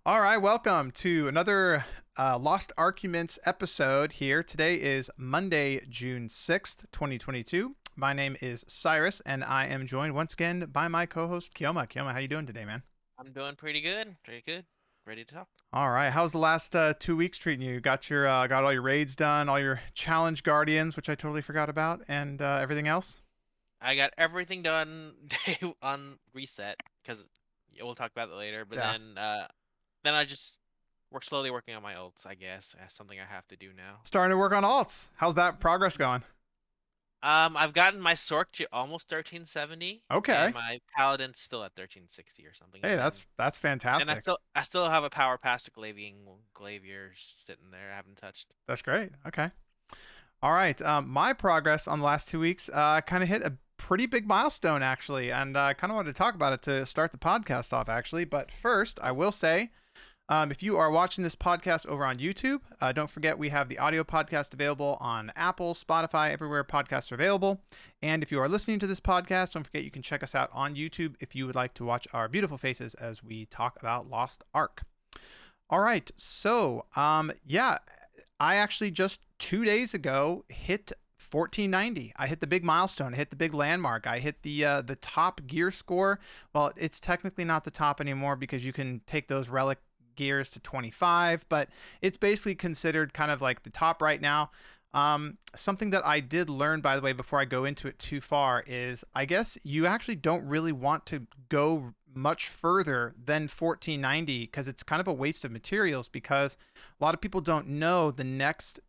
All right, welcome to another Lost Arkuments episode here. Today is Monday, June 6th, 2022. My name is Cyrus, and I am joined once again by my co-host, Kioma. Kioma, how you doing today, man? I'm doing pretty good. Pretty good. Ready to talk. All right, how's the last 2 weeks treating you? Got all your raids done, all your challenge guardians, which I totally forgot about, and everything else? I got everything done day on reset because we'll talk about it later. But Yeah. then I just work slowly working on my ults. I guess that's something I have to do now. Starting to work on alts. How's that progress going? I've gotten my Sork to almost 1370, and Okay. my Paladin's still at 1360 or something. Hey, And that's then I fantastic. still I still have a power pass to Glavier sitting there. I haven't touched. That's great. Okay. All right. My progress on the last 2 weeks kind of hit a pretty big milestone, actually. And I kind of wanted to talk about it to start the podcast off, actually. But first, I will say if you are watching this podcast over on YouTube, don't forget we have the audio podcast available on Apple, Spotify, everywhere podcasts are available. And if you are listening to this podcast, don't forget you can check us out on YouTube if you would like to watch our beautiful faces as we talk about Lost Ark. All right. So, yeah, I actually just 2 days ago hit 1490. I hit the big milestone. I hit the big landmark. I hit the top gear score. Well, it's technically not the top anymore because you can take those relic gears to 25, but it's basically considered kind of like the top right now. Something that I did learn, by the way, before I go into it too far, is I guess you actually don't really want to go much further than 1490 because it's kind of a waste of materials because a lot of people don't know the next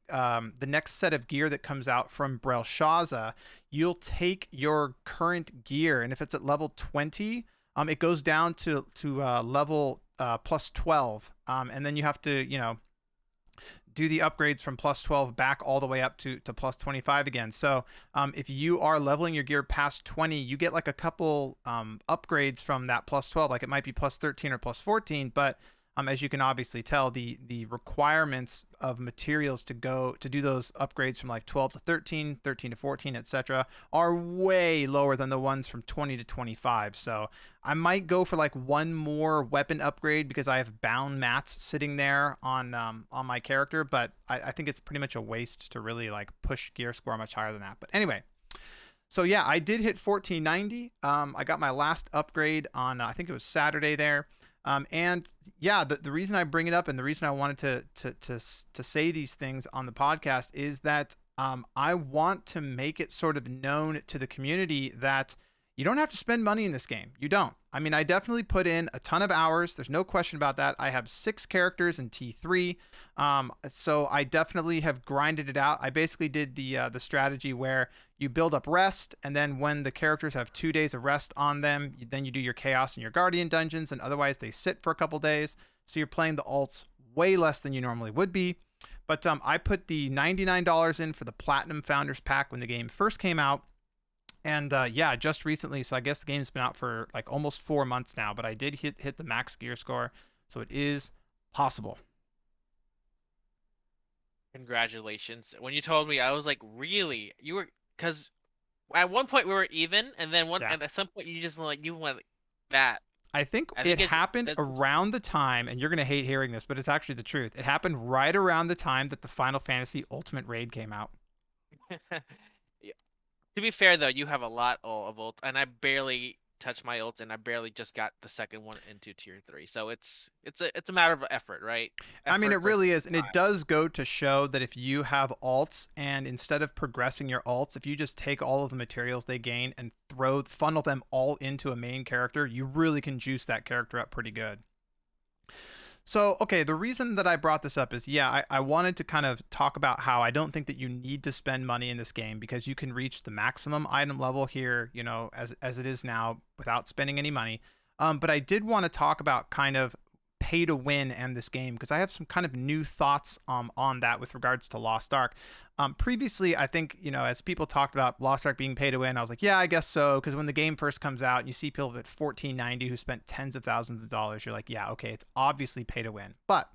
set of gear that comes out from Brelshaza. You'll take your current gear, and if it's at level 20, it goes down to level plus 12, and then you have to do the upgrades from plus 12 back all the way up to plus 25 again. So if you are leveling your gear past 20, you get like a couple upgrades from that plus 12. Like it might be plus 13 or plus 14, but as you can obviously tell, the requirements of materials to do those upgrades from like 12 to 13, 13 to 14, etc., are way lower than the ones from 20 to 25. So I might go for like one more weapon upgrade because I have bound mats sitting there on my character, but I think it's pretty much a waste to really like push gear score much higher than that. But anyway, so yeah, I did hit 1490. I got my last upgrade on I think it was Saturday there. And yeah, the reason I bring it up and the reason I wanted to say these things on the podcast is that I want to make it sort of known to the community that you don't have to spend money in this game. You don't. I mean, I definitely put in a ton of hours. There's no question about that. I have 6 characters in T3, so I definitely have grinded it out. I basically did the strategy where you build up rest, and then when the characters have 2 days of rest on them, then you do your chaos and your guardian dungeons, and otherwise they sit for a couple days. So you're playing the alts way less than you normally would be. But I put the $99 in for the Platinum Founders Pack when the game first came out. And yeah, just recently, so I guess the game's been out for like almost 4 months now, but I did hit the max gear score, so it is possible. Congratulations. When you told me, I was like, really? You were because at one point we were even, and then one Yeah. and at some point you went like that. I think I it think happened it's around the time, and you're going to hate hearing this, but it's actually the truth. It happened right around the time that the Final Fantasy Ultimate Raid came out. yeah. To be fair though, you have a lot of ults, and I barely touched my ults, and I barely just got the second one into tier 3. So it's a matter of effort, right? I mean, it Effort really versus is. And it time. does go to show that if you have alts and instead of progressing your alts, if you just take all of the materials they gain and funnel them all into a main character, you really can juice that character up pretty good. So, okay, the reason that I brought this up is, yeah, I wanted to kind of talk about how I don't think that you need to spend money in this game because you can reach the maximum item level here, as it is now without spending any money. But I did want to talk about kind of pay to win and this game because I have some kind of new thoughts on that with regards to Lost Ark. Previously, I think, as people talked about Lost Ark being pay to win, I was like, yeah, I guess so. Because when the game first comes out and you see people at 1490 who spent tens of thousands of dollars, you're like, yeah, okay, it's obviously pay to win. But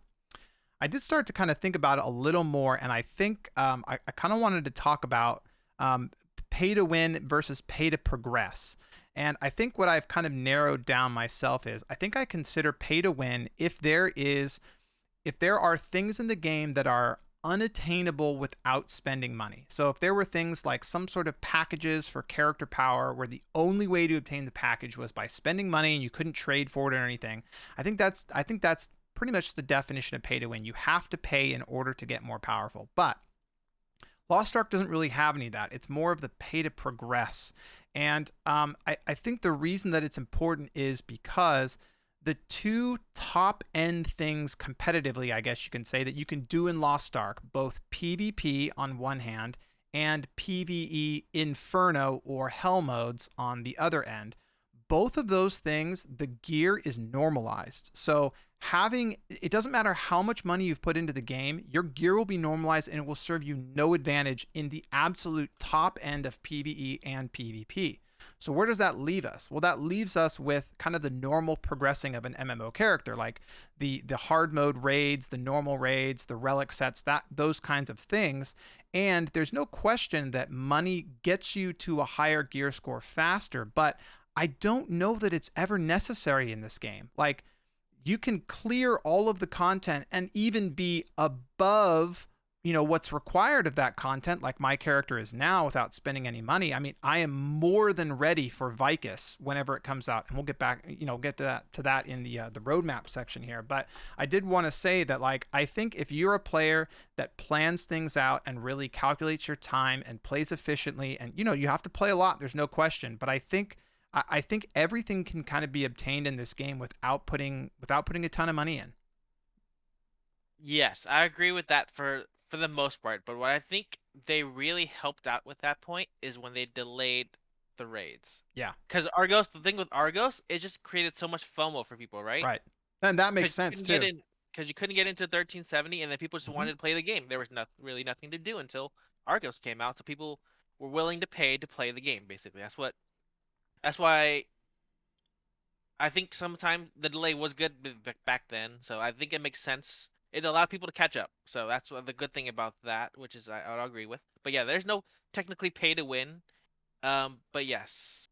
I did start to kind of think about it a little more. And I think I kind of wanted to talk about pay to win versus pay to progress. And I think what I've kind of narrowed down myself is I think I consider pay to win if there are things in the game that are unattainable without spending money. So if there were things like some sort of packages for character power where the only way to obtain the package was by spending money and you couldn't trade for it or anything, I think that's pretty much the definition of pay to win. You have to pay in order to get more powerful. But Lost Ark doesn't really have any of that. It's more of the pay to progress. And I think the reason that it's important is because the two top end things competitively, I guess you can say, that you can do in Lost Ark, both PvP on one hand and PvE Inferno or Hell modes on the other end, both of those things, the gear is normalized. So having it doesn't matter how much money you've put into the game, your gear will be normalized and it will serve you no advantage in the absolute top end of PvE and PvP. So where does that leave us? Well, that leaves us with kind of the normal progressing of an MMO character, like the hard mode raids, the normal raids, the relic sets, that those kinds of things. And there's no question that money gets you to a higher gear score faster, but I don't know that it's ever necessary in this game. Like, you can clear all of the content and even be above, what's required of that content, like my character is now, without spending any money. I mean, I am more than ready for Vykas whenever it comes out, and we'll get back, get to that in the roadmap section here. But I did want to say that, like, I think if you're a player that plans things out and really calculates your time and plays efficiently, and you have to play a lot, there's no question, but I think everything can kind of be obtained in this game without putting a ton of money in. Yes, I agree with that for the most part, but what I think they really helped out with that point is when they delayed the raids. Yeah, Because Argos, the thing with Argos, it just created so much FOMO for people, right? right. And that makes Because you sense couldn't get too. in, because you couldn't get into 1370, and then people just Hmm. wanted to play the game. There was really nothing to do until Argos came out, so people were willing to pay to play the game. Basically, that's why I think sometimes the delay was good back then, so I think it makes sense. It allowed people to catch up, so that's what the good thing about that, which is I would agree with. But yeah, there's no technically pay to win. But yes,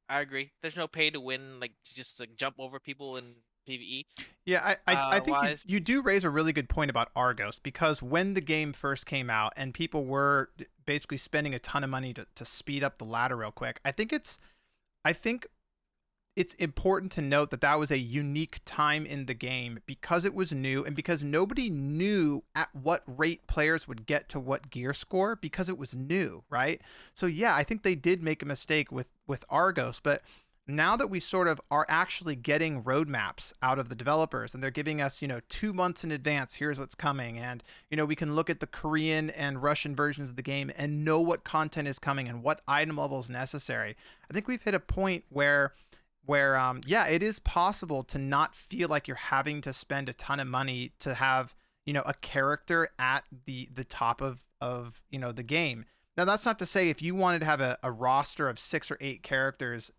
I agree. There's no pay to win, like to just like jump over people in PvE. Yeah, I think you Wise. you do raise a really good point about Argos, because when the game first came out and people were basically spending a ton of money to speed up the ladder real quick, I think it's important to note that that was a unique time in the game because it was new and because nobody knew at what rate players would get to what gear score because it was new, right? So yeah, I think they did make a mistake with Argos, but now that we sort of are actually getting roadmaps out of the developers and they're giving us, 2 months in advance, here's what's coming. And, we can look at the Korean and Russian versions of the game and know what content is coming and what item level is necessary. I think we've hit a point where yeah, it is possible to not feel like you're having to spend a ton of money to have, a character at the top of the game. Now that's not to say if you wanted to have a roster of 6 or 8 characters,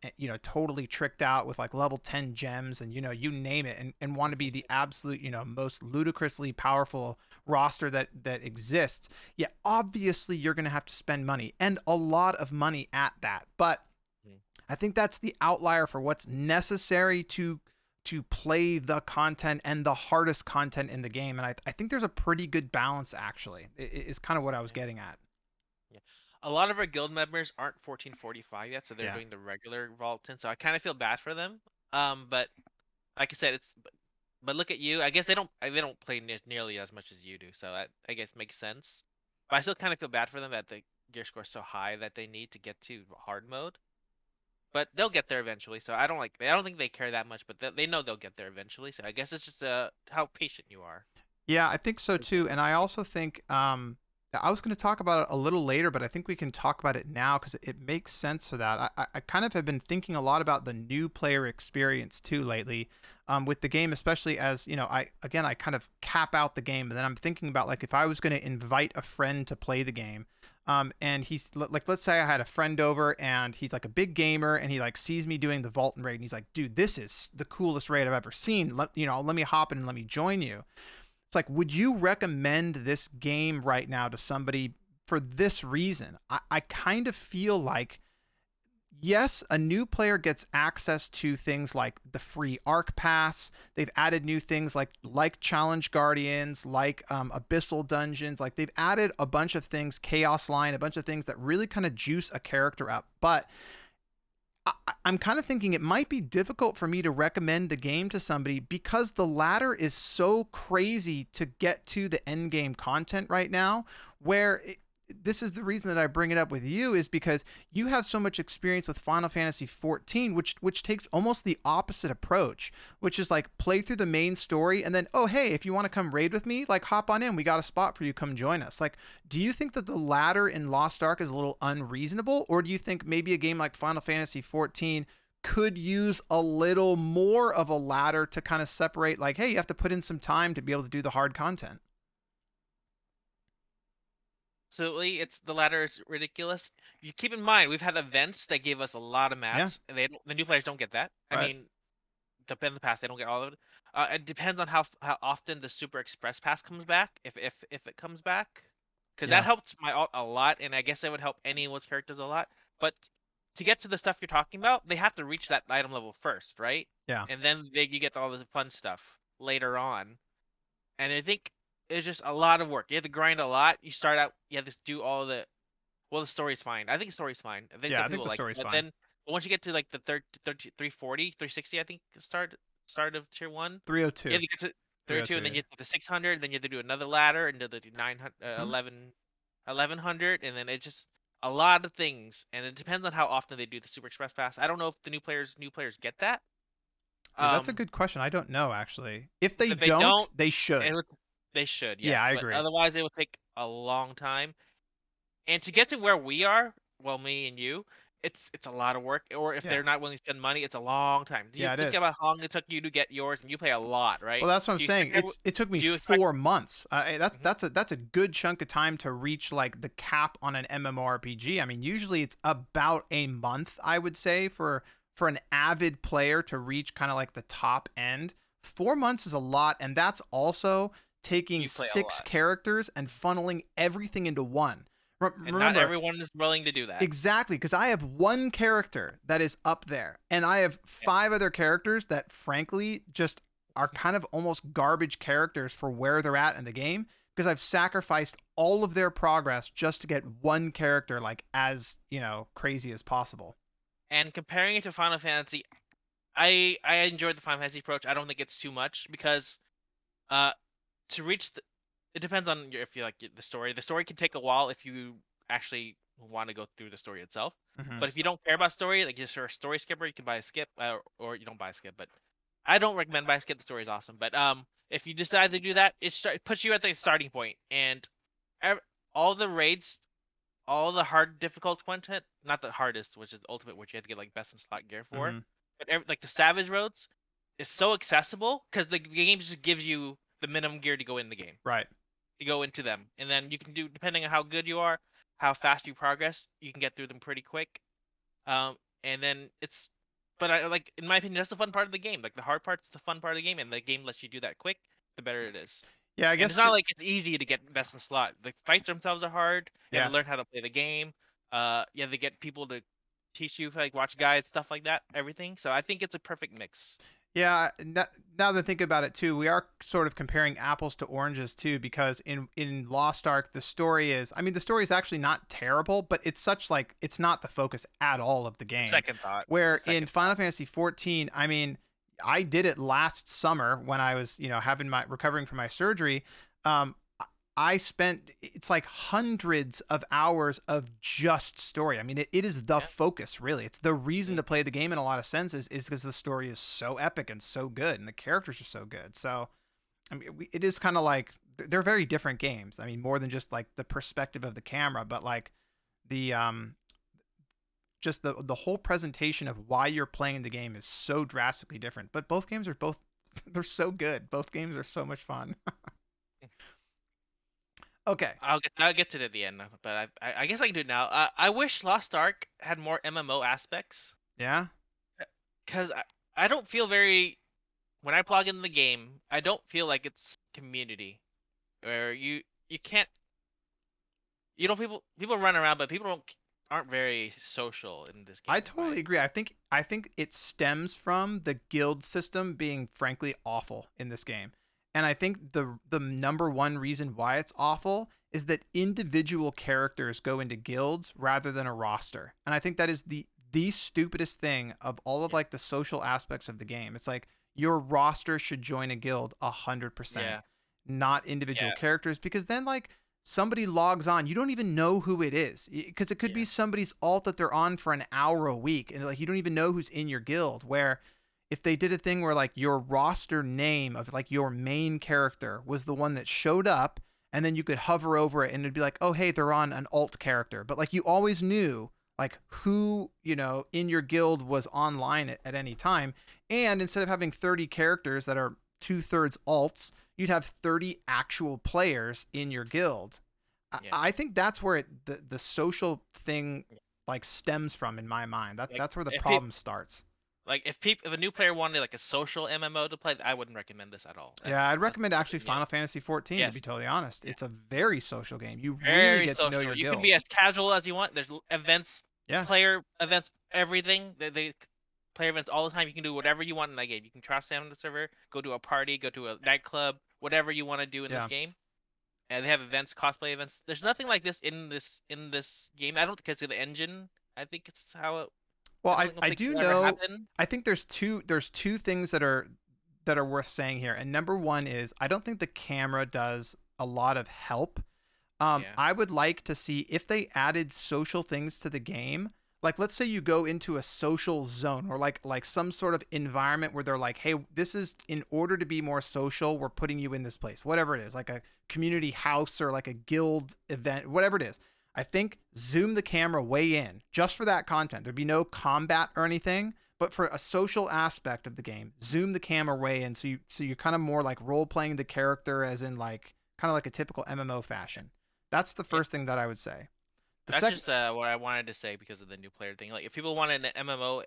totally tricked out with like level 10 gems and you name it, and want to be the absolute, most ludicrously powerful roster that exists. Yeah, obviously you're going to have to spend money, and a lot of money at that. But I think that's the outlier for what's necessary to play the content and the hardest content in the game. And I think there's a pretty good balance, actually, is kind of what I was Yeah. getting at. Yeah. A lot of our guild members aren't 1445 yet, so they're Yeah. doing the regular Vaultin. So I kind of feel bad for them. But like I said, but look at you. I guess they don't play nearly as much as you do, so I guess makes sense. But I still kind of feel bad for them that the gear score is so high that they need to get to hard mode. But they'll get there eventually. So I don't think they care that much, but they know they'll get there eventually. So I guess it's just how patient you are. Yeah, I think so too. And I also think I was going to talk about it a little later, but I think we can talk about it now because it makes sense for that. I kind of have been thinking a lot about the new player experience too lately, with the game, especially as I kind of cap out the game, and then I'm thinking about, like, if I was going to invite a friend to play the game. And he's like, let's say I had a friend over and he's like a big gamer and he like sees me doing the Vaulton raid and he's like, dude, this is the coolest raid I've ever seen. Let me hop in and let me join you. It's like, would you recommend this game right now to somebody for this reason? I kind of feel like yes, a new player gets access to things like the free Ark Pass. They've added new things like Challenge Guardians, like Abyssal Dungeons. Like they've added a bunch of things, Chaos Line, a bunch of things that really kind of juice a character up. But I'm kind of thinking it might be difficult for me to recommend the game to somebody because the ladder is so crazy to get to the end game content right now. This is the reason that I bring it up with you is because you have so much experience with Final Fantasy 14, which takes almost the opposite approach, which is like play through the main story and then, oh hey, if you want to come raid with me, like hop on in, we got a spot for you, come join us. Like, do you think that the ladder in Lost Ark is a little unreasonable, or do you think maybe a game like Final Fantasy 14 could use a little more of a ladder to kind of separate, like, hey, you have to put in some time to be able to do the hard content? Absolutely, it's the ladder is ridiculous. You keep in mind we've had events that gave us a lot of Yeah, mats. The new players don't get that. I right. mean, depends on the pass. They don't get all of it. It depends on how often the Super Express Pass comes back, if it comes back, because that Yeah, helps my alt a lot, and I guess it would help anyone's characters a lot. But to get to the stuff you're talking about, they have to reach that item level first, right? yeah. And then you get all the fun stuff later on. And I think it's just a lot of work. You have to grind a lot. You start out, you have to do all the well, the story's fine. I think the story's fine. I think Yeah, that I think people the like it. story's But fine. then once you get to like the 340, 360, I think start of tier one, you 302. have to get to 32, 302, and then yeah. you get to the 600, then you have to do another ladder into the 900, Hmm? 1100, and then it's just a lot of things. And it depends on how often they do the Super Express Pass. I don't know if the new players get that. Yeah, that's a Um, good question. I don't know actually. If they if they don't, don't, they it should. would, they should, Yeah, yes. I But agree. otherwise, it would take a long time. And to get to where we are, well, me and you, it's a lot of work. Or if Yeah. they're not willing to spend money, it's a long time. Do you Yeah, it think is. about how long it took you to get yours? And you play a lot, right? Well, that's what I'm Do you saying. expect It took me do you expect 4 months. That's Mhm. that's a that's a good chunk of time to reach like the cap on an MMORPG. I mean, usually it's about a month, I would say, for an avid player to reach kind of like the top end. 4 months is a lot, and that's also taking You play a six lot, characters and funneling everything into one. and not Remember, everyone is willing to do that. exactly, because I have one character that is up there, and I have Yeah. five other characters that, frankly, just are kind of almost garbage characters for where they're at in the game. Because I've sacrificed all of their progress just to get one character, like as crazy as possible. And comparing it to Final Fantasy, I enjoyed the Final Fantasy approach. I don't think it's too much because uh to reach it depends on if you like the story. The story can take a while if you actually want to go through the story itself. Hmm. But if you don't care about story, like you're a story skipper, you can buy a skip, or you don't buy a skip. But I don't recommend buy a skip. The story is awesome. But if you decide to do that, it puts you at the starting point, and ev- all the raids, all the hard difficult content, not the hardest, which is the ultimate, which you have to get like best in slot gear for, Hmm. but like the Savage roads, it's so accessible because the game just gives you the minimum gear to go in the game Right. to go into them, and then you can do depending on how good you are, how fast you progress, you can get through them pretty quick. And then but I like in my opinion that's the fun part of the game. Like the hard part's the fun part of the game, and the game lets you do that quick, the better it is. Yeah, I And guess. it's not like it's easy to get best in slot. The fights themselves are hard. You have Yeah. to learn how to play the game. You have to get people to teach you, like watch guides, stuff like that, everything. So I think it's a perfect mix. Yeah, now that I think about it too, we are sort of comparing apples to oranges too, because in Lost Ark, the story is, I mean, the story is actually not terrible, but it's such like it's not the focus at all of the game. Second thought. It's a Where in second Final thought. Fantasy 14, I mean, I did it last summer when I was, having my recovering from my surgery. Um, I spent it's like hundreds of hours of just story. I mean, it is the Yeah. focus, really. It's the reason Mm. to play the game in a lot of senses is because the story is so epic and so good, and the characters are so good. So, I mean, it is kind of like they're very different games. I mean, more than just like the perspective of the camera, but like the just the whole presentation of why you're playing the game is so drastically different. But both games are both they're so good. Both games are so much fun. Okay. I'll get to it at the end, but I guess I can do it now. I wish Lost Ark had more MMO aspects, Yeah. because I don't feel very when I plug in the game, I don't feel like it's community where you can't you know people run around, but people don't. aren't very social in this I game. totally agree. I think it stems from the guild system being frankly awful in this game. And I think the number one reason why it's awful is that individual characters go into guilds rather than a roster. And I think that is the stupidest thing of all of Yeah. like the social aspects of the game. It's like your roster should join a guild 100%, Yeah. not individual Yeah. characters, because then like somebody logs on, you don't even know who it is, because it could Yeah. be somebody's alt that they're on for an hour a week, and like you don't even know who's in your guild. Where if they did a thing where like your roster name of like your main character was the one that showed up, and then you could hover over it and it'd be like, oh hey, they're on an alt character, but like you always knew like who in your guild was online at any time. And instead of having 30 characters that are 2/3 alts, you'd have 30 actual players in your guild. Yeah. I think that's where the social thing like stems from in my mind. Like That's where the if problem starts. if a new player wanted like a social MMO to play, I wouldn't recommend this at all. Yeah, I'd That's recommend my actually opinion. Final Fantasy 14, to be Yes. totally honest. Yeah. It's a very social game. You really Very get to know social. your You can guild. be as casual as you want. There's events, Yeah. player events, everything. They player events all the time. You can do whatever you want in that game. You can cross down the server, go to a party, go to a nightclub, whatever you want to do in this Yeah. game. And they have events, cosplay events. There's nothing like this in this game. I don't think it's the engine. I think it's how it. Well, I don't I think do it'll ever know. happen. I think there's two things that are worth saying here. And number one is I don't think the camera does a lot of help. Yeah. I would like to see if they added social things to the game. Like, let's say you go into a social zone or like some sort of environment where they're like, hey, this is in order to be more social, we're putting you in this place, whatever it is, like a community house or like a guild event, whatever it is. I think zoom the camera way in just for that content. There'd be no combat or anything, but for a social aspect of the game, zoom the camera way in so you're kind of more like role playing the character as in like kind of like a typical MMO fashion. That's the Yeah. first thing that I would say. The That's second, just what I wanted to say because of the new player thing. Like, if people want an MMO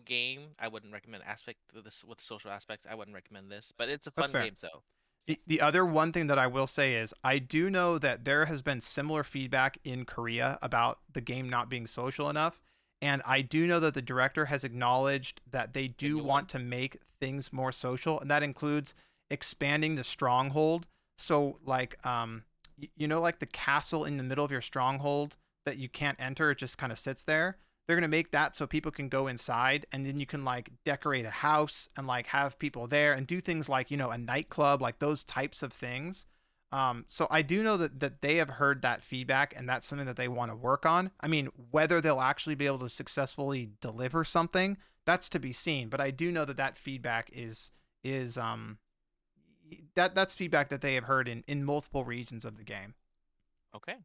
game, I wouldn't recommend aspect with this with the social aspect. I wouldn't recommend this, but it's a that's fun fair. game. So, yeah, The other one thing that I will say is I do know that there has been similar feedback in Korea about the game not being social enough. And I do know that the director has acknowledged that they the do new want one. to make things more social. And that includes expanding the stronghold. So, like, like the castle in the middle of your stronghold that you can't enter, it just kind of sits there. They're going to make that so people can go inside, and then you can like decorate a house and like have people there and do things like a nightclub, like those types of things. So I do know that they have heard that feedback, and that's something that they want to work on. I mean, whether they'll actually be able to successfully deliver something, that's to be seen, but I do know that feedback is that's feedback that they have heard in multiple regions of the game. Okay,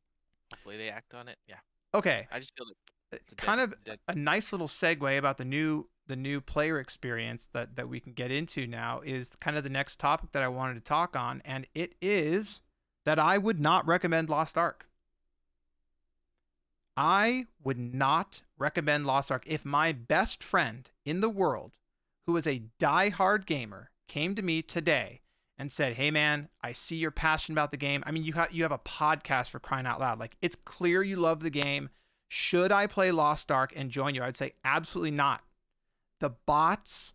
hopefully they act on it. Yeah, Okay, I just feel like it's a kind of dead. a nice little segue about the new player experience that we can get into now is kind of the next topic that I wanted to talk on, and it is that I would not recommend Lost Ark. I would not recommend Lost Ark. If my best friend in the world, who is a die-hard gamer, came to me today and said, "Hey man, I see you're passionate about the game. I mean, you have a podcast, for crying out loud. Like, it's clear you love the game. Should I play Lost Ark and join you?" I'd say absolutely not. The bots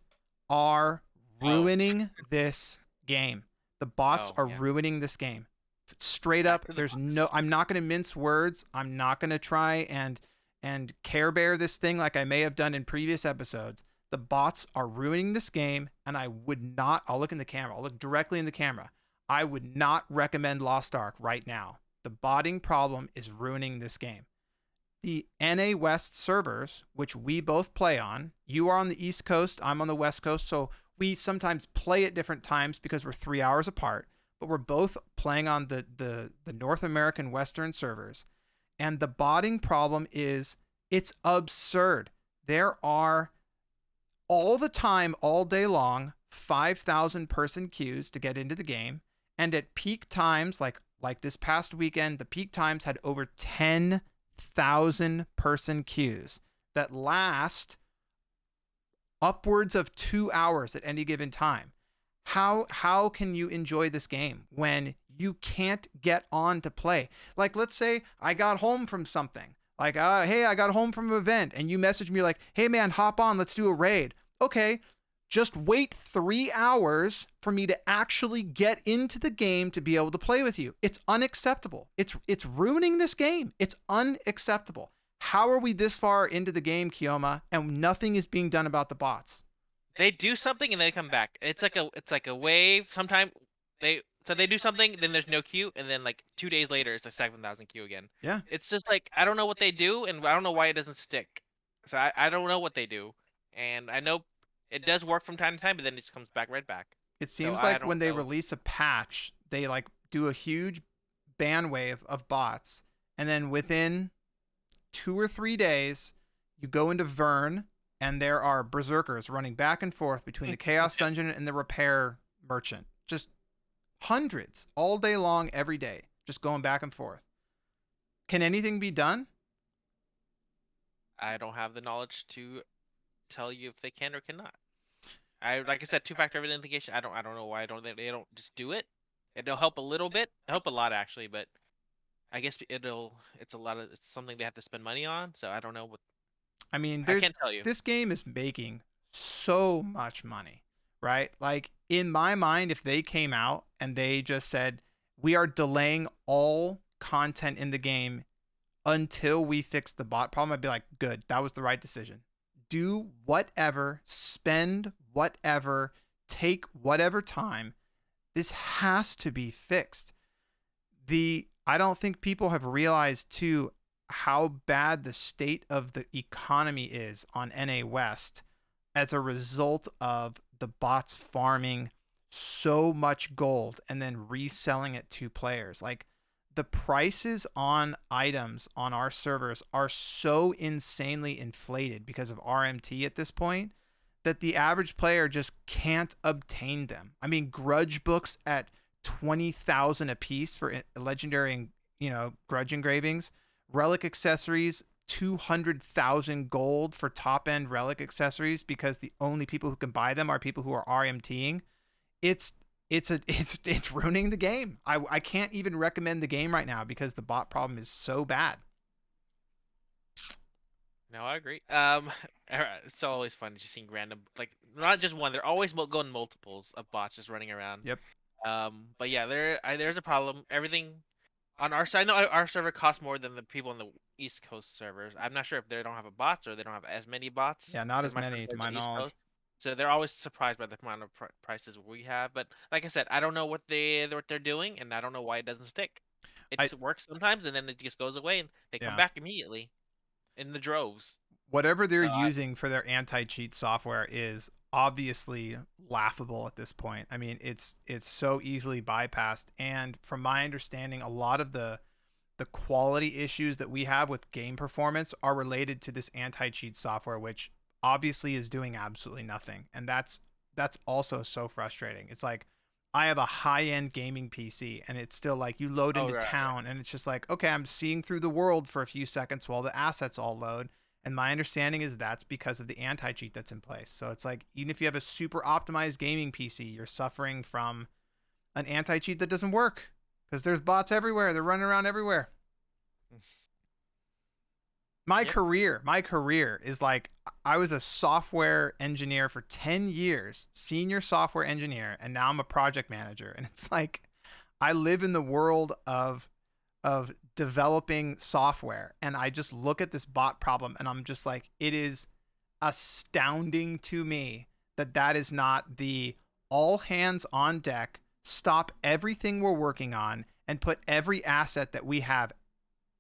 are Oh, ruining this game. The bots oh are yeah. ruining this game. Straight Back up, to the there's no box. I'm not going to mince words. I'm not going to try and care bear this thing like I may have done in previous episodes. The bots are ruining this game, and I'll look in the camera. I'll look directly in the camera. I would not recommend Lost Ark right now. The botting problem is ruining this game. The NA West servers, which we both play on, you are on the East Coast, I'm on the West Coast, so we sometimes play at different times because we're 3 hours apart, but we're both playing on the North American Western servers. And the botting problem is it's absurd. There are all the time, all day long, 5,000 person queues to get into the game. And at peak times, like this past weekend, the peak times had over 10,000 person queues that last upwards of 2 hours at any given time. How can you enjoy this game when you can't get on to play? Like, let's say I got home from something. Like, hey, I got home from an event, and you message me like, hey man, hop on, let's do a raid. Okay, just wait 3 hours for me to actually get into the game to be able to play with you. It's unacceptable. It's ruining this game. It's unacceptable. How are we this far into the game, Kioma, and nothing is being done about the bots? They do something and they come back. It's like a wave. Sometimes they do something, then there's no queue, and then like 2 days later it's a 7,000 queue again. Yeah, It's just like I don't know what they do, and I don't know why it doesn't stick. So I don't know what they do, and I know it does work from time to time, but then it just comes back right back. it So seems I like don't when they know. release a patch, they like do a huge ban wave of bots, and then within 2 or 3 days, you go into Vern, and there are berserkers running back and forth between the Chaos Dungeon and the Repair Merchant. Just hundreds all day long, every day, just going back and forth. Can anything be done? I don't have the knowledge to tell you if they can or cannot. I like I said, two-factor authentication. I don't know why they don't just do it. It'll help a little bit, help a lot actually, but I guess it's a lot of it's something they have to spend money on. So I don't know what I mean, I there's can't tell you. this game is making so much money, right? Like in my mind, if they came out and they just said, we are delaying all content in the game until we fix the bot problem, I'd be like, good, that was the right decision. Do whatever, spend whatever, take whatever time. This has to be fixed. I don't think people have realized too how bad the state of the economy is on NA West as a result of the bots farming so much gold and then reselling it to players. Like the prices on items on our servers are so insanely inflated because of RMT at this point that the average player just can't obtain them. I mean, grudge books at 20,000 a piece for legendary, grudge engravings, relic accessories 200,000 gold for top end relic accessories because the only people who can buy them are people who are RMTing. It's it's ruining the game. I can't even recommend the game right now because the bot problem is so bad. No, I agree. It's always fun just seeing random like not just one. They're always going multiples of bots just running around. Yep. But yeah, there's a problem. Everything on our side, no, our server costs more than the people on the East Coast servers. I'm not sure if they don't have a bots or they don't have as many bots Yeah, not because as my friend many to plays my on the East knowledge. Coast. So they're always surprised by the amount of prices we have. But like I said, I don't know what they're doing, and I don't know why it doesn't stick. I It works sometimes, and then it just goes away, and they come Yeah. back immediately in the droves. Whatever they're So using for their anti-cheat software is obviously laughable at this point. I mean, it's so easily bypassed, and from my understanding, a lot of the quality issues that we have with game performance are related to this anti-cheat software, which obviously is doing absolutely nothing. And that's also so frustrating. It's like I have a high-end gaming PC and it's still like you load oh into right, town and it's just like, okay, I'm seeing through the world for a few seconds while the assets all load. And my understanding is that's because of the anti-cheat that's in place. So it's like even if you have a super optimized gaming PC, you're suffering from an anti-cheat that doesn't work because there's bots everywhere. They're running around everywhere. right. my Yep. career my career is like I was a software engineer for 10 years, senior software engineer, and now I'm a project manager, and it's like I live in the world of developing software, and I just look at this bot problem and I'm just like, it is astounding to me that that is not the all hands on deck, stop everything we're working on and put every asset that we have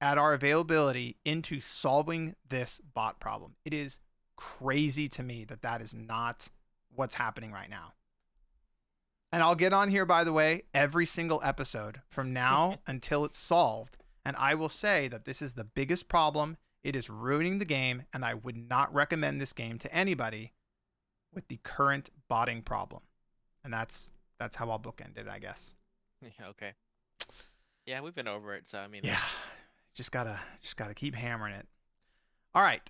at our availability into solving this bot problem. It is crazy to me that that is not what's happening right now. And I'll get on here, by the way, every single episode from now until it's solved. And I will say that this is the biggest problem. It is ruining the game, and I would not recommend this game to anybody with the current botting problem. And that's how I'll bookend it, I guess. Yeah, okay. Yeah, we've been over it, so I mean, Yeah, just gotta keep hammering it. All right.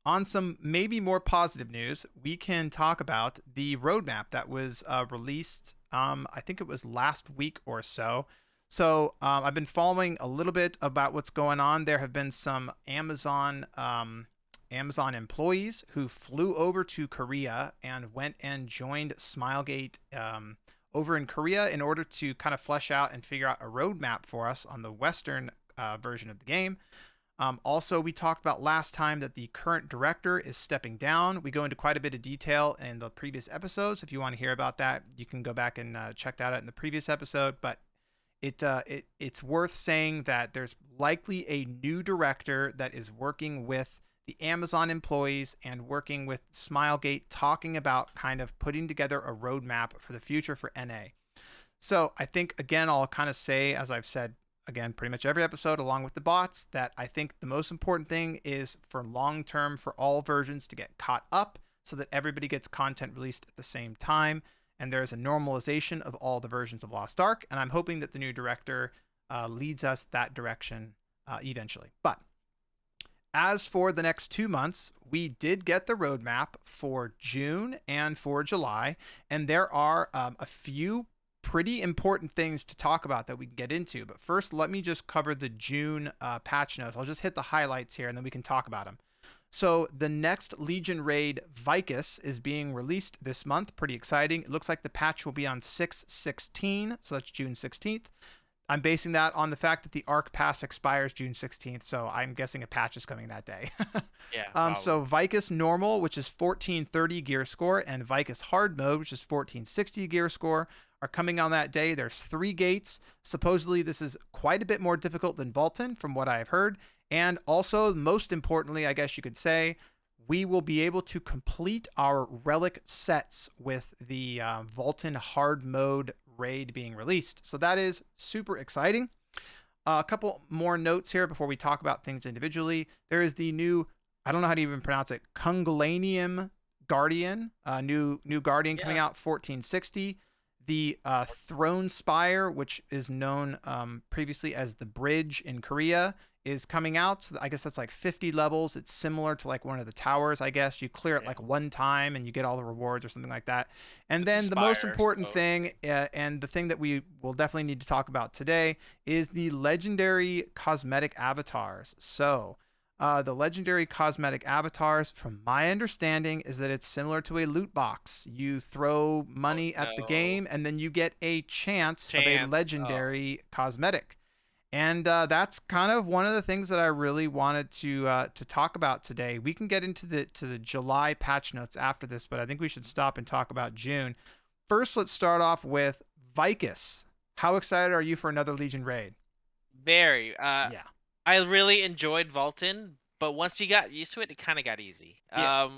on some maybe more positive news, we can talk about the roadmap that was released. I think it was last week or so. So I've been following a little bit about what's going on. There have been some Amazon employees who flew over to Korea and went and joined Smilegate over in Korea in order to kind of flesh out and figure out a roadmap for us on the Western version of the game. Also, we talked about last time that the current director is stepping down. We go into quite a bit of detail in the previous episodes. If you want to hear about that, you can go back and check that out in the previous episode. But it's worth saying that there's likely a new director that is working with the Amazon employees and working with Smilegate, talking about kind of putting together a roadmap for the future for NA. So I think, again, I'll kind of say, as I've said again pretty much every episode along with the bots, that I think the most important thing is for long term for all versions to get caught up so that everybody gets content released at the same time and there's a normalization of all the versions of Lost Ark, and I'm hoping that the new director leads us that direction eventually. But as for the next 2 months, we did get the roadmap for June and for July, and there are a few pretty important things to talk about that we can get into. But first, let me just cover the June patch notes. I'll just hit the highlights here and then we can talk about them. So the next Legion raid, Vykas, is being released this month. Pretty exciting. It looks like the patch will be on 6/16, so that's June 16th. I'm basing that on the fact that the Ark Pass expires June 16th, so I'm guessing a patch is coming that day. Yeah. So Vykas Normal, which is 1430 gear score, and Vykas Hard Mode, which is 1460 gear score, are coming on that day. There's 3 gates. Supposedly, this is quite a bit more difficult than Vaultan, from what I have heard. And also, most importantly, I guess you could say, we will be able to complete our relic sets with the Vaultan Hard Mode raid being released. So that is super exciting. A couple more notes here before we talk about things individually. There is the new, I don't know how to even pronounce it, Kungalanium Guardian, new Guardian coming out, 1460. The Throne Spire, which is known previously as the Bridge in Korea, is coming out. So I guess that's like 50 levels. It's similar to like one of the towers, I guess. You clear it like one time and you get all the rewards or something like that. And then the most important thing, and the thing that we will definitely need to talk about today, is the legendary cosmetic avatars. So the legendary cosmetic avatars, from my understanding, is that it's similar to a loot box. You throw money at the game and then you get a chance of a legendary cosmetic. And that's kind of one of the things that I really wanted to talk about today. We can get into the July patch notes after this, but I think we should stop and talk about June. First, let's start off with Vykas. How excited are you for another Legion raid? Very. Yeah. I really enjoyed Vaultan, but once you got used to it, it kind of got easy. Yeah.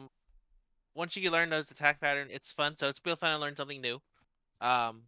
Once you learn those attack pattern, it's fun. So it's real fun to learn something new. Um,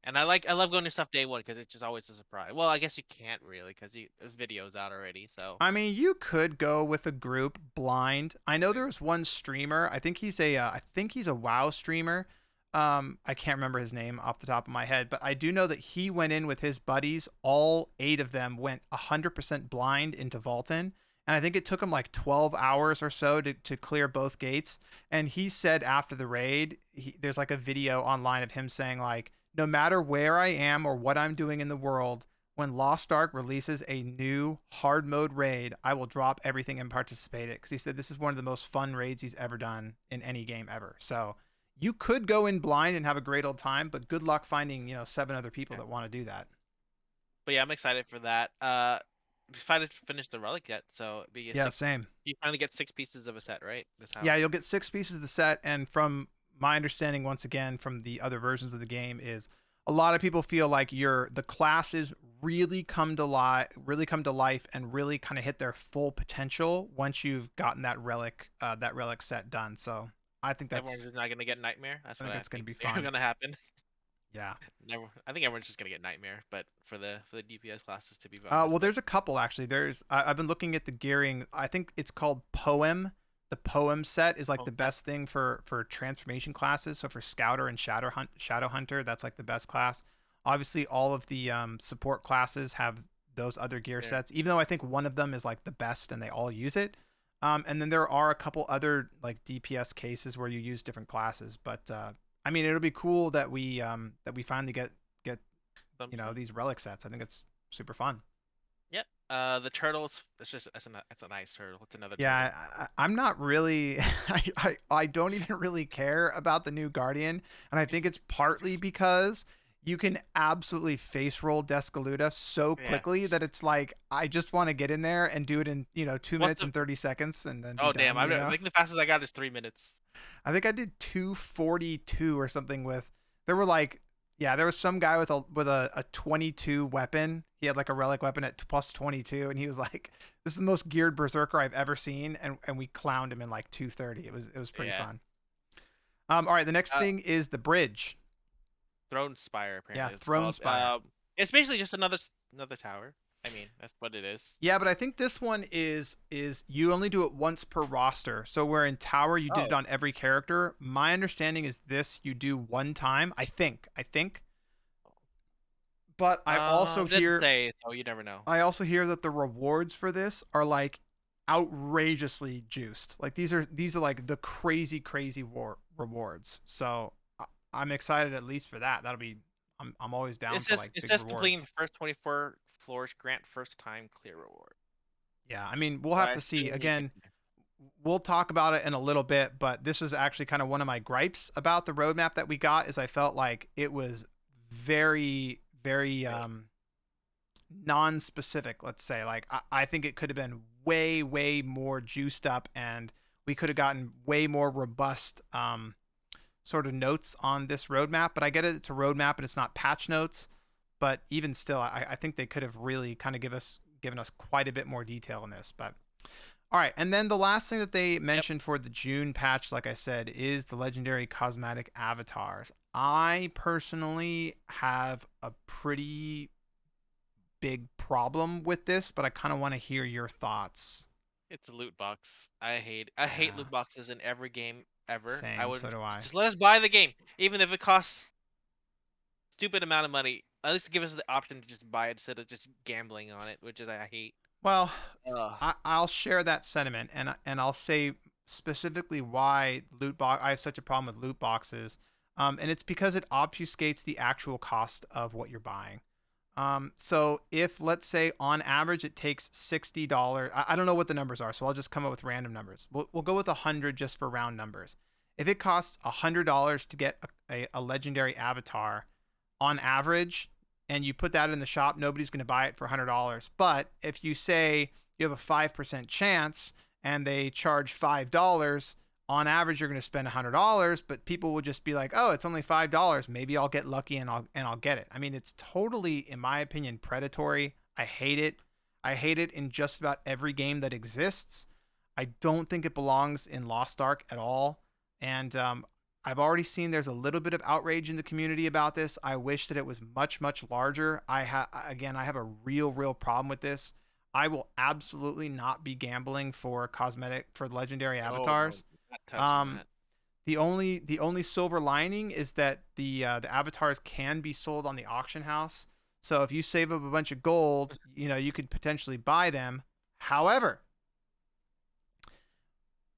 and I love going to stuff day one because it's just always a surprise. Well, I guess you can't really because there's videos out already. So I mean, you could go with a group blind. I know there was one streamer. I think he's a WoW streamer. I can't remember his name off the top of my head, but I do know that he went in with his buddies. All 8 of them went 100% blind into Vaultan. And I think it took him like 12 hours or so to clear both gates. And he said after the raid, there's like a video online of him saying like, no matter where I am or what I'm doing in the world, when Lost Ark releases a new hard mode raid, I will drop everything and participate in it, because he said this is one of the most fun raids he's ever done in any game ever. So you could go in blind and have a great old time, but good luck finding 7 other people that want to do that. But yeah, I'm excited for that. We finally finished the relic yet, so it'd be Same. You finally get 6 pieces of a set, right? Yeah, you'll get 6 pieces of the set, and from my understanding, once again, from the other versions of the game, is a lot of people feel like the classes really come to life, and really kind of hit their full potential once you've gotten that relic set done. So I think everyone's not gonna get Nightmare. I think that's gonna be fun. Gonna happen. Yeah. I think everyone's just gonna get Nightmare, but for the DPS classes to be Well, there's a couple actually. I've been looking at the gearing. I think it's called Poem. The Poem set is like the best thing for transformation classes. So for Scouter and Shadow Hunter, that's like the best class. Obviously, all of the support classes have those other gear sets, even though I think one of them is like the best and they all use it. And then there are a couple other like DPS cases where you use different classes, but I mean, it'll be cool that we finally get these relic sets. I think it's super fun. Yep. The turtles. It's a nice turtle. It's another turtle. Yeah, I'm not really. I don't even really care about the new Guardian, and I think it's partly because you can absolutely face roll Descaluda so quickly Yes. that it's like I just want to get in there and do it in 2 minutes What's the? and 30 seconds and then be Oh damn! done. I think the fastest I got is 3 minutes. I think I did 242 or something with. There were like, yeah, there was some guy with a 22 weapon. He had like a relic weapon at plus 22, and he was like, "This is the most geared berserker I've ever seen," and we clowned him in like 230. It was pretty Yeah. fun. All right, the next Uh, thing is the bridge. Throne Spire. Yeah, Apparently, it's Throne called. Spire. It's basically just another tower. I mean, that's what it is. Yeah, but I think this one is you only do it once per roster. So where in Tower you did it Oh. on every character. My understanding is this you do one time. I think. But It didn't say, so you never know. I also hear that the rewards for this are like outrageously juiced. Like these are like the crazy rewards. So I'm excited at least for that. That'll be I'm always down for like It big says rewards. completing the first 24 floors grant first time clear reward. Yeah, I mean we'll So have I to see. assume you can. Again, we'll talk about it in a little bit, but this was actually kind of one of my gripes about the roadmap that we got is I felt like it was very non-specific, let's say. Like I think it could have been way more juiced up, and we could have gotten way more robust sort of notes on this roadmap. But I get it, it's a roadmap and it's not patch notes, but even still I think they could have really kind of given us quite a bit more detail in this. But all right, and then the last thing that they Yep. mentioned for the June patch, like I said, is the legendary cosmetic avatars. I personally have a pretty big problem with this, but I kind of want to hear your thoughts. It's a loot box. I hate Yeah, loot boxes in every game ever. I same. would So do I. just let us buy the game, even if it costs stupid amount of money. At least give us the option to just buy it instead of just gambling on it, which is I hate. Well, Ugh. I'll share that sentiment, and I'll say specifically why loot box. I have such a problem with loot boxes, and it's because it obfuscates the actual cost of what you're buying. So if let's say on average it takes $60, I don't know what the numbers are, so I'll just come up with random numbers. We'll go with 100 just for round numbers. If it costs $100 to get a legendary avatar on average, and you put that in the shop, nobody's going to buy it for $100. But if you say you have a 5% chance and they charge $5, on average you're going to spend $100, but people will just be like, "Oh, it's only $5. Maybe I'll get lucky and I'll get it." I mean, it's totally, in my opinion, predatory. I hate it. I hate it in just about every game that exists. I don't think it belongs in Lost Ark at all. And I've already seen there's a little bit of outrage in the community about this. I wish that it was much larger. I have a real problem with this. I will absolutely not be gambling for cosmetic for legendary Oh no, avatars. not touching Um, that. the only silver lining is that the avatars can be sold on the auction house. So if you save up a bunch of gold, you could potentially buy them. However,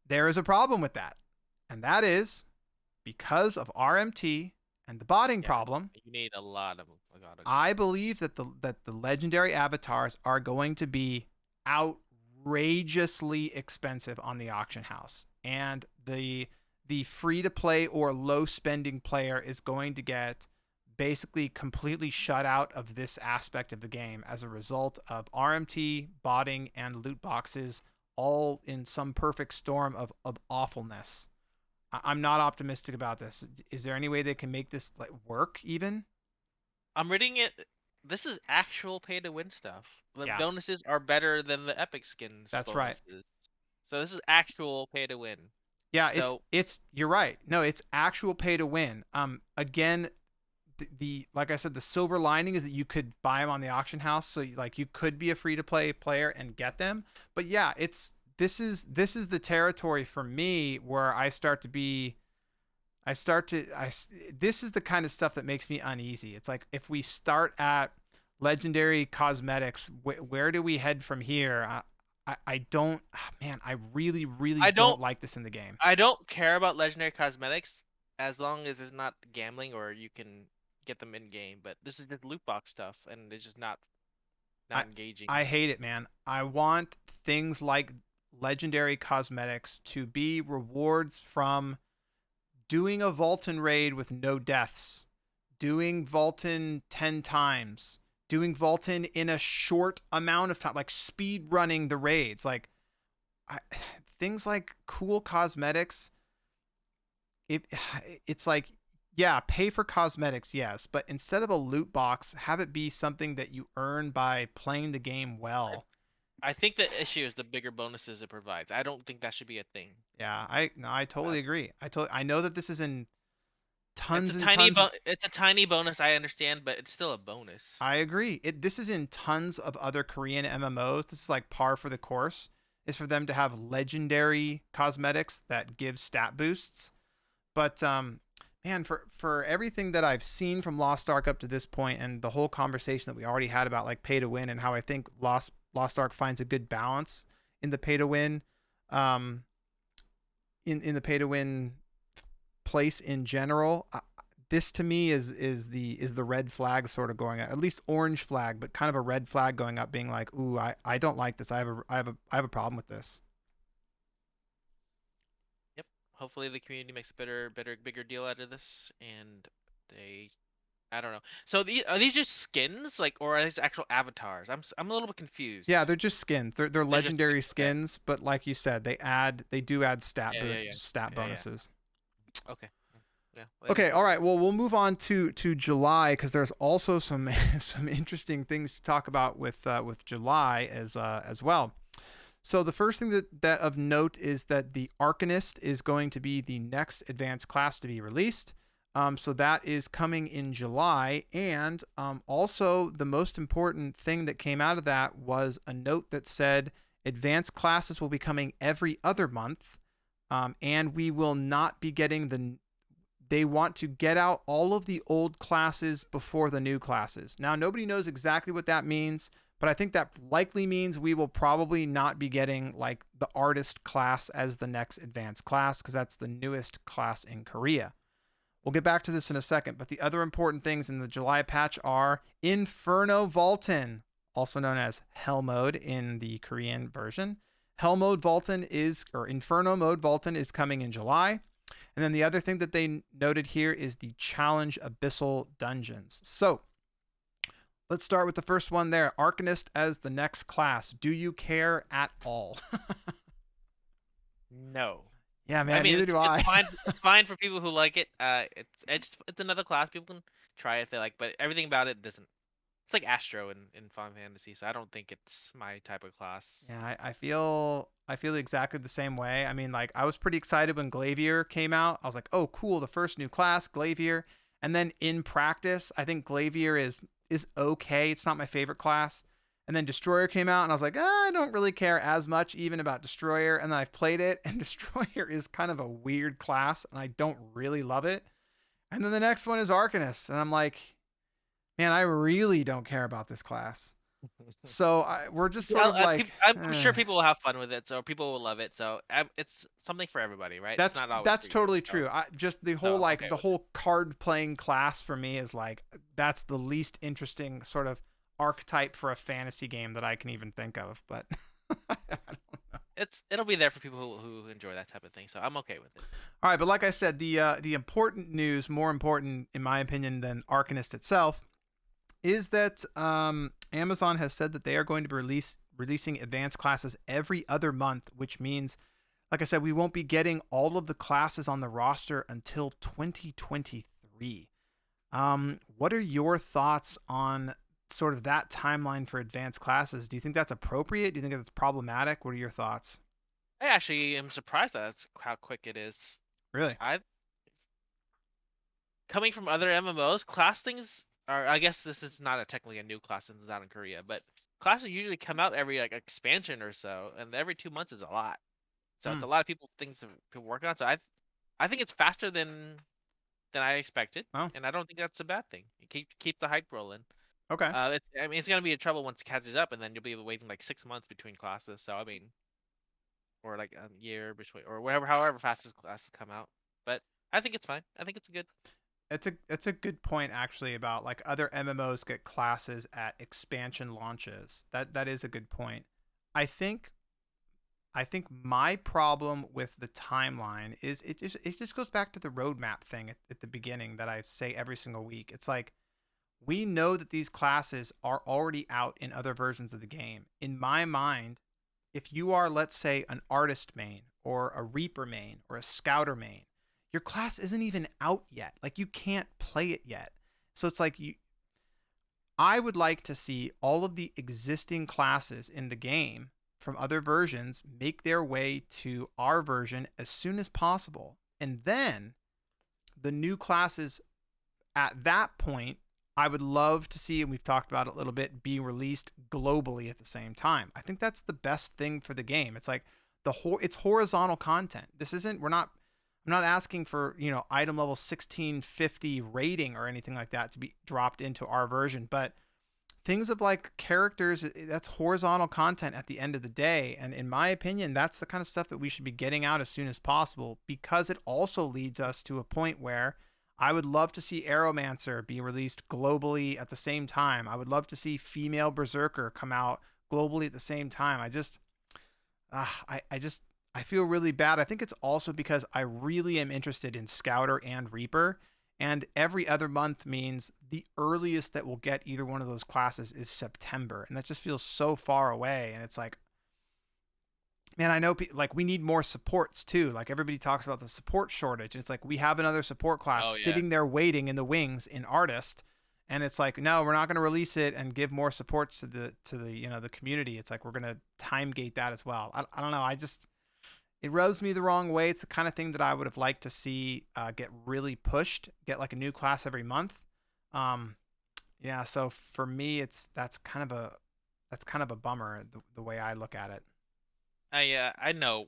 there is a problem with that, and that is because of RMT and the botting Yeah, problem. you need a lot of them. A lot of I believe that the legendary avatars are going to be outrageously expensive on the auction house, and the free to play or low spending player is going to get basically completely shut out of this aspect of the game as a result of RMT, botting, and loot boxes all in some perfect storm of awfulness. I'm not optimistic about this. Is there any way they can make this like work even? I'm reading it. This is actual pay to win stuff. The Yeah, bonuses are better than the epic skins that's right. bonuses. So this is actual pay to win. Yeah, So it's you're right. No, it's actual pay to win. Again, the like I said, the silver lining is that you could buy them on the auction house, so like you could be a free to play player and get them. But yeah, it's this is the territory for me where I start to I this is the kind of stuff that makes me uneasy. It's like if we start at legendary cosmetics, where do we head from here? I don't, man, I really, really I don't don't like this in the game. I don't care about legendary cosmetics as long as it's not gambling or you can get them in game. But this is just loot box stuff, and it's just not I engaging. I hate it, man. I want things like legendary cosmetics to be rewards from doing a Vaultin raid with no deaths, doing Vaultin 10 times, doing Vaultin in a short amount of time, like speed running the raids. Like I, things like cool cosmetics, it it's like, yeah, pay for cosmetics, yes, but instead of a loot box, have it be something that you earn by playing the game I, well. I think the issue is the bigger bonuses it provides. I don't think that should be a thing. Yeah, I no, I Uh, totally agree. I know that this is in it's a tons and tiny tons of. it's a tiny bonus, I understand, but it's still a bonus. I agree. This is in tons of other Korean MMOs. This is like par for the course. Is for them to have legendary cosmetics that give stat boosts. But man, for everything that I've seen from Lost Ark up to this point, and the whole conversation that we already had about like pay to win and how I think Lost Ark finds a good balance in the pay to win, um, in the pay to win place in general. This to me is the red flag sort of going up, at least orange flag, but kind of a red flag going up, being like, ooh, I don't like this. I have a problem with this. Yep. Hopefully the community makes a better, bigger deal out of this, and they. I don't know. So are these just skins, like, or are these actual avatars? I'm a little bit Yeah, confused. they're just skins. They're They're just skins. legendary Okay. skins, but like you said, they do add Yeah, yeah, yeah, stat yeah, yeah. bonuses. Okay. Yeah, well, that Okay, makes all sense. right. Well, we'll move on to July because there's also some some interesting things to talk about with July as well. So the first thing that of note is that the Arcanist is going to be the next advanced class to be released. So that is coming in July, and also the most important thing that came out of that was a note that said advanced classes will be coming every other month, and we will not be getting the. They want to get out all of the old classes before the new classes. Now nobody knows exactly what that means, but I think that likely means we will probably not be getting like the artist class as the next advanced class because that's the newest class in Korea. We'll get back to this in a second, but the other important things in the July patch are Inferno Valtan, also known as Hell Mode in the Korean version. Hell Mode Vaultin is, or Inferno Mode Vaultin is coming in July. And then the other thing that they noted here is the Challenge Abyssal Dungeons. So let's start with the first one there. Arcanist as the next class. Do you care at all? No. Yeah, I man, mean, neither it's do it's I. fine. It's fine for people who like it. It's another class. People can try it if they like, but everything about it doesn't. It's like Astro in Final Fantasy, so I don't think it's my type of class. Yeah, I feel exactly the same way. I mean, like I was pretty excited when Glavier came out. I was like, "Oh, cool, the first new class, Glavier." And then in practice, I think Glavier is okay. It's not my favorite class. And then Destroyer came out, and I was like, I don't really care as much even about Destroyer. And then I've played it, and Destroyer is kind of a weird class, and I don't really love it. And then the next one is Arcanist, and I'm like, man, I really don't care about this class. So we're just sort Well, of like, I'm sure people will have fun with it, so people will love it. So it's something for everybody, right? It's that's not always that's for you. totally true. Just the So whole I'm like okay the with it. whole card playing class for me is like that's the least interesting sort of archetype for a fantasy game that I can even think of. But It'll be there for people who enjoy that type of thing. So I'm okay with it. all right, but like I said, the important news, more important in my opinion than Arcanist itself, is that Amazon has said that they are going to be releasing advanced classes every other month, which means, like I said, we won't be getting all of the classes on the roster until 2023. What are your thoughts on sort of that timeline for advanced classes? Do you think that's appropriate? Do you think that's problematic? What are your thoughts? I actually am surprised that that's how quick it is. Really? I Coming from other MMOs, class things are. I guess this is not technically a new class since it's out in Korea, but classes usually come out every like expansion or so, and every 2 months is a lot. So it's Hmm. a lot of things that people work on. So I think it's faster than I expected, Well, and I don't think that's a bad thing. Keep the hype rolling. Okay. I mean, it's gonna be a trouble once it catches up, and then you'll be waiting like 6 months between classes. So I mean, or like a year between, or whatever, however fast this classes come out. But I think it's fine. I think it's good. It's a good point actually about like other MMOs get classes at expansion launches. That is a good point. I think I think my problem with the timeline is it just goes back to the roadmap thing at the beginning that I say every single week. It's like we know that these classes are already out in other versions of the game. In my mind, if you are, let's say, an artist main or a reaper main or a scouter main, your class isn't even out yet. Like you can't play it yet. So it's like I would like to see all of the existing classes in the game from other versions make their way to our version as soon as possible. And then the new classes at that point, I would love to see, and we've talked about it a little bit, being released globally at the same time. I think that's the best thing for the game. It's like it's horizontal content. This isn't I'm not asking for, item level 1650 rating or anything like that to be dropped into our version, but things of like characters, that's horizontal content at the end of the day. And in my opinion, that's the kind of stuff that we should be getting out as soon as possible, because it also leads us to a point where I would love to see Aeromancer be released globally at the same time. I would love to see Female Berserker come out globally at the same time. I feel really bad. I think it's also because I really am interested in Scouter and Reaper, and every other month means the earliest that we'll get either one of those classes is September, and that just feels so far away. And it's like, man, I know like we need more supports too. Like everybody talks about the support shortage, and it's like we have another support class Oh yeah. sitting there waiting in the wings in Artist, and it's like, no, we're not going to release it and give more supports to the the community. It's like we're going to time gate that as well. I don't know. It rubs me the wrong way. It's the kind of thing that I would have liked to see get really pushed, get like a new class every month. Um, yeah. So for me, that's kind of a bummer the way I look at it. I know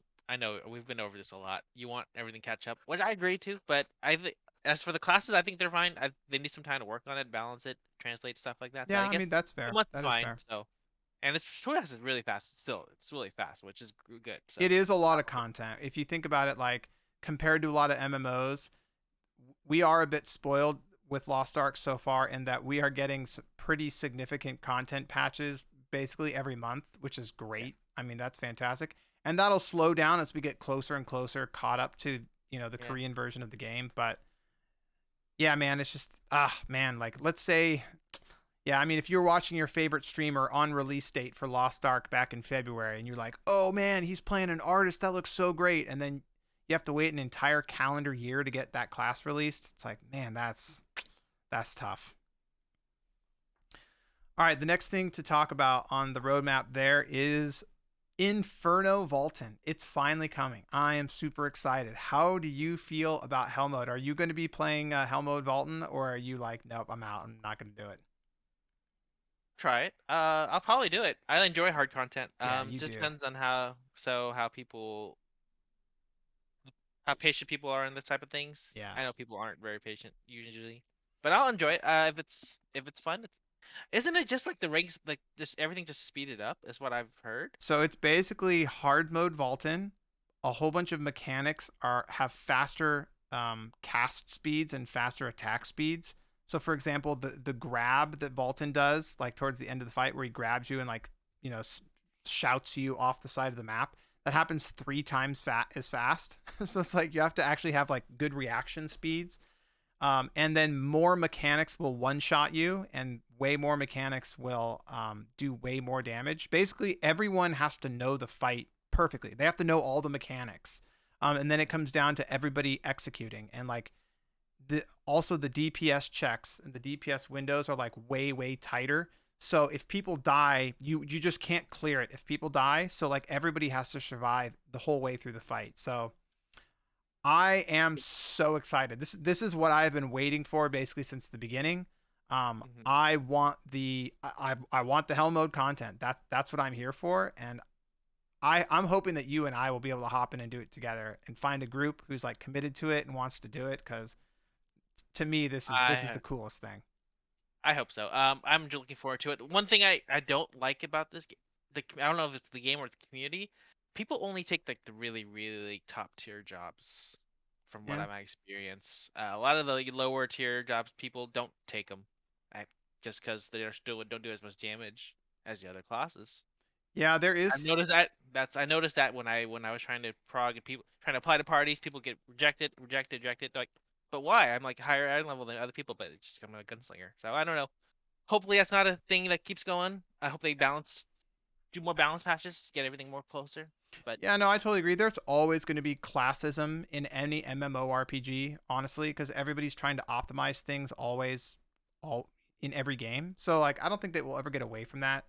we've been over this a lot. You want everything catch up, which I agree to, but I think as for the classes, I think they're fine. They need some time to work on it, balance it, translate stuff like that. So Yeah, I I guess mean that's two fair. months is That is fine. fair. So and it's 2 months is really fast. Still, it's really fast, which is good. It So is a lot of content. If you think about it, like compared to a lot of MMOs, we are a bit spoiled with Lost Ark so far in that we are getting pretty significant content patches basically every month, which is yeah, great. I mean, that's fantastic. And that'll slow down as we get closer and closer caught up to, the yeah. Korean version of the game. But yeah, man, it's just, man, like let's say, yeah, I mean, if you're watching your favorite streamer on release date for Lost Ark back in February and you're like, oh man, he's playing an artist that looks so great. And then you have to wait an entire calendar year to get that class released. It's like, man, that's tough. All right, the next thing to talk about on the roadmap there is Inferno Valtan. It's finally coming. I am super excited. How do you feel about Hell Mode? Are you going to be playing Hell Mode Valtan, or are you like, nope, I'm out. I'm not going to do it? Try it. I'll probably do it. I enjoy hard content. Yeah, you Just do. depends on how patient people are in this type of things. Yeah. I know people aren't very patient usually, but I'll enjoy it. If it's fun, isn't it just like the ranks, like just everything just speeded up? Is what I've heard. So it's basically hard mode Valtan. A whole bunch of mechanics have faster cast speeds and faster attack speeds. So for example, the grab that Valtan does, like towards the end of the fight, where he grabs you and like shouts you off the side of the map, that happens 3 times as fast. So it's like you have to actually have like good reaction speeds. And then more mechanics will one shot you, and way more mechanics will do way more damage. Basically, everyone has to know the fight perfectly. They have to know all the mechanics. And then it comes down to everybody executing. And like the DPS checks and the DPS windows are like way tighter. So if people die, you just can't clear it if people die. So like everybody has to survive the whole way through the fight. So I am so excited. This is what I've been waiting for basically since the beginning. Hmm. I want I want the hell mode content. That's what I'm here for, and I'm hoping that you and I will be able to hop in and do it together and find a group who's like committed to it and wants to do it. Because to me, this is the I coolest thing. I hope so. I'm looking forward to it. One thing I don't like about this, I don't know if it's the game or the community. People only take like the really top tier jobs, from what Yeah. I experience. A lot of the lower tier jobs, people don't take them, just because they are still don't do as much damage as the other classes. Yeah, there I've is. noticed that. I noticed that when I was trying to prog and people trying to apply to parties, people get rejected. Like, but why? I'm like higher item level than other people, but it's just I'm a gunslinger. So I don't know. Hopefully that's not a thing that keeps going. I hope they do more balance patches, get everything more closer. But Yeah, no, I totally agree. There's always going to be classism in any MMORPG, honestly, because everybody's trying to optimize things always, all in every game. So like, I don't think that we'll ever get away from that.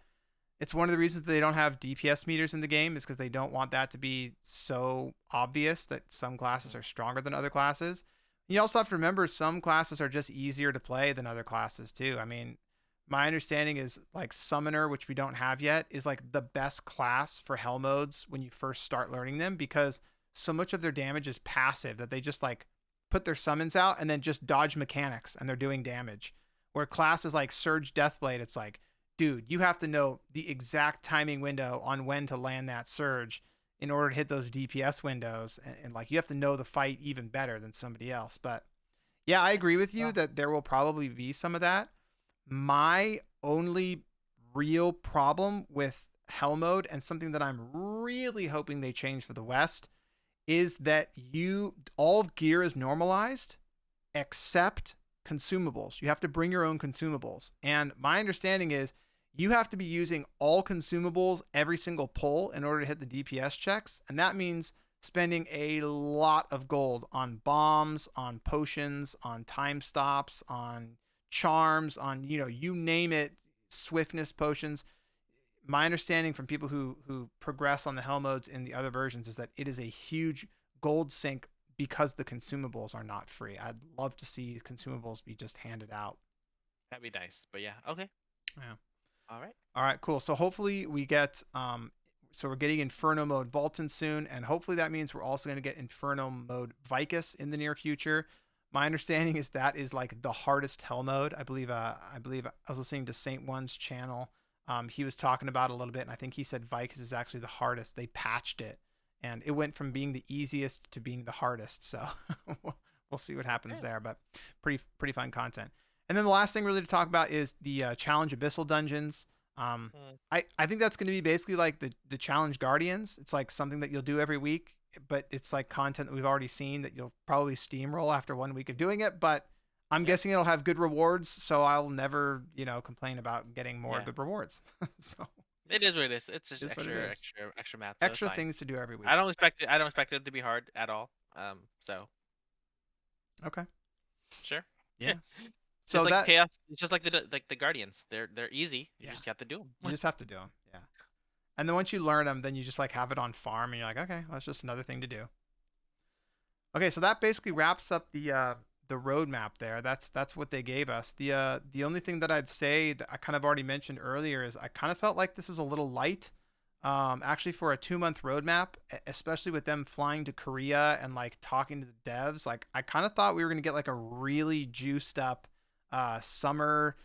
It's one of the reasons they don't have DPS meters in the game is because they don't want that to be so obvious that some classes mhm, are stronger than other classes. You also have to remember some classes are just easier to play than other classes too. I mean, my understanding is like Summoner, which we don't have yet, is like the best class for hell modes when you first start learning them because so much of their damage is passive that they just like put their summons out and then just dodge mechanics and they're doing damage. Where classes like Surge Deathblade, it's like, dude, you have to know the exact timing window on when to land that surge in order to hit those DPS windows. And like you have to know the fight even better than somebody else. But yeah, I yeah. agree with you Well, that there will probably be some of that. My only real problem with Hell mode and something that I'm really hoping they change for the West is that all of gear is normalized except consumables. You have to bring your own consumables. And my understanding is you have to be using all consumables every single pull in order to hit the DPS checks. And that means spending a lot of gold on bombs, on potions, on time stops, on charms, on, you name it, swiftness potions. My understanding from people who progress on the hell modes in the other versions is that it is a huge gold sink because the consumables are not free. I'd love to see consumables be just handed out. that'd be nice. But yeah, okay. Yeah. All right. All right, cool. So hopefully we get so we're getting Inferno mode Vaultan soon, and hopefully that means we're also going to get Inferno mode Vykas in the near future. My understanding is that is like the hardest hell mode. I believe I was listening to Saint One's channel. He was talking about it a little bit, and I think he said Vykas is actually the hardest. They patched it, and it went from being the easiest to being the hardest. So we'll see what happens Yeah. there, but pretty fun content. And then the last thing really to talk about is the challenge abyssal dungeons. Um, Mm, I think that's going to be basically like the challenge guardians. It's like something that you'll do every week, but it's like content that we've already seen that you'll probably steamroll after 1 week of doing it. But I'm yeah. guessing it'll have good rewards, so I'll never complain about getting more Yeah. good rewards. So It is what it is. It's it just is what it is. extra math, so it's Extra fine. things to do every week. I don't expect it to be hard at all. So Okay. sure. Yeah. Just So like that chaos. It's just like the guardians. They're easy. You yeah, just have to do you them. just have to do them. Yeah. And then once you learn them, then you just like have it on farm, and you're like, okay, well, that's just another thing to do. Okay, so that basically wraps up the roadmap there. That's what they gave us. The only thing that I'd say that I kind of already mentioned earlier is I kind of felt like this was a little light. Actually, for a 2 month roadmap, especially with them flying to Korea and like talking to the devs, like I kind of thought we were gonna get like a really juiced up summer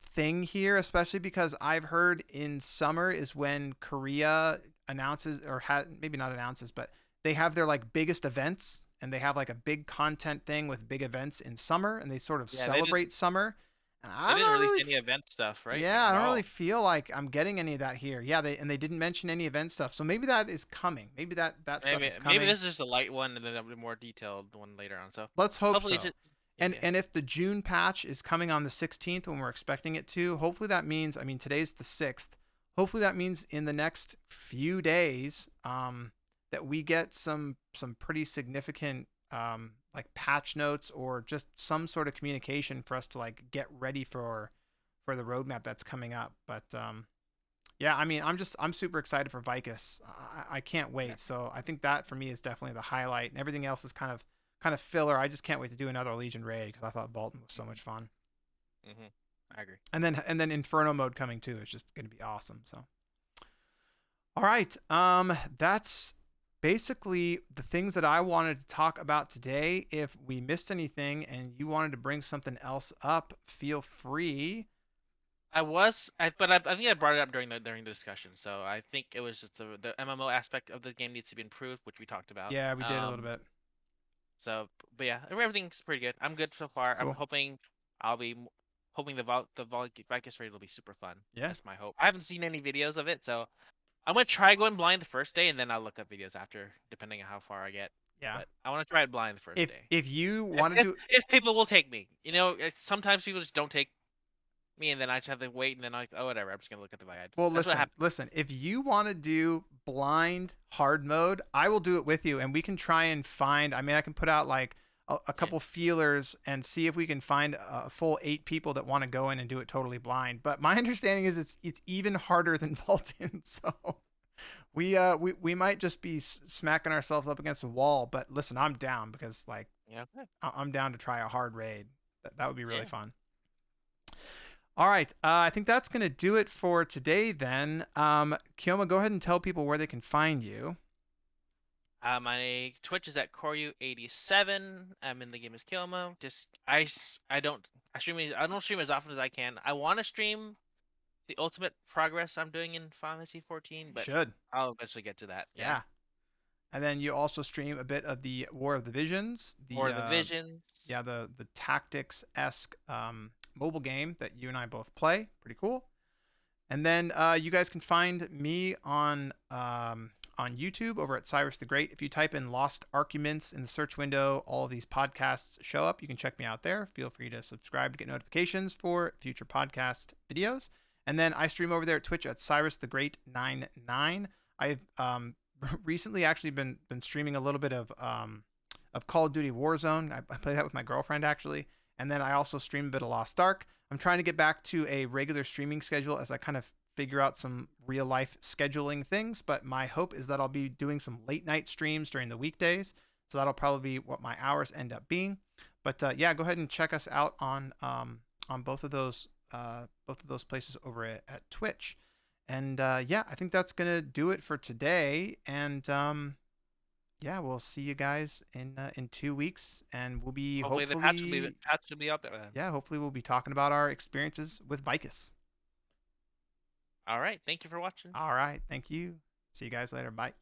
thing here, especially because I've heard in summer is when Korea announces or maybe not announces, but they have their like biggest events and they have like a big content thing with big events in summer and they sort of Yeah, they didn't. celebrate summer. And They I didn't don't release really any event stuff, right? Like yeah, I at don't really all. feel like I'm getting any of that here. Yeah, they didn't mention any event stuff. So maybe that is coming. Maybe that stuff is Maybe coming. this is just a light one, and then a more detailed one later on. So Let's hope hopefully, so. just yeah, And yeah, and if the June patch is coming on the 16th when we're expecting it to, hopefully that means I mean today's the 6th. Hopefully that means in the next few days that we get some pretty significant like patch notes or just some sort of communication for us to like get ready for the roadmap that's coming up. But yeah, I mean, I'm super excited for Vykas. I can't yeah. wait. So I think that for me is definitely the highlight, and everything else is kind of filler. I just can't wait to do another Legion raid because I thought Vaulton was so Hmm. much fun. Hmm. I agree. And then Inferno mode coming too is just going to be awesome. So all right, that's basically the things that I wanted to talk about today. If we missed anything and you wanted to bring something else up, feel free. I think I brought it up during the discussion. So I think it was just the MMO aspect of the game needs to be improved, which we talked about. Yeah, we did a little bit. But yeah, everything's pretty good. I'm good so far. I'm Cool. hoping hoping the Vykas raid will be super fun. Yeah. That's my hope. I haven't seen any videos of it, so I'm gonna try going blind the first day, and then I'll look up videos after, depending on how far I get. Yeah. But I want to try it blind the first day. If you If, want to if do if people will take me, sometimes people just don't take me, and then I just have to wait, and then oh whatever, I'm just gonna look at the guide. Well, That's what happened. listen. If you want to do blind hard mode, I will do it with you, and we can try and find. I mean, I can put out like a Yeah, couple feelers and see if we can find a full 8 people that want to go in and do it totally blind. But my understanding is it's even harder than Valtan, so we might just be smacking ourselves up against a wall. But listen, I'm down because like yeah, okay. I'm down to try a hard raid. That would be really Yeah. fun. All right. I think that's going to do it for today then. Kioma, go ahead and tell people where they can find you. My Twitch is at Koryu87. I'm in the game as Kilmo. I don't stream as often as I can. I want to stream the ultimate progress I'm doing in Final Fantasy 14, You but should. I'll eventually get to that. Yeah. Yeah. And then you also stream a bit of the War of the Visions, Or the Visions. the tactics esque mobile game that you and I both play. Pretty cool. And then you guys can find me on YouTube over at Cyrus the Great. If you type in Lost Arkuments in the search window, all of these podcasts show up. You can check me out there. Feel free to subscribe to get notifications for future podcast videos. And then I stream over there at Twitch at Cyrus the Great 99. I've recently actually been streaming a little bit of Call of Duty Warzone. I play that with my girlfriend actually, and then I also stream a bit of Lost Ark. I'm trying to get back to a regular streaming schedule as I kind of figure out some real life scheduling things. But my hope is that I'll be doing some late night streams during the weekdays, so that'll probably be what my hours end up being. But yeah, go ahead and check us out on both of those places over at Twitch. And yeah, I think that's gonna do it for today. And yeah, we'll see you guys in 2 weeks, and we'll be Hopefully the patch will be up there then. yeah, hopefully we'll be talking about our experiences with Vykas. All right. Thank you for watching. All right, thank you. See you guys later. Bye.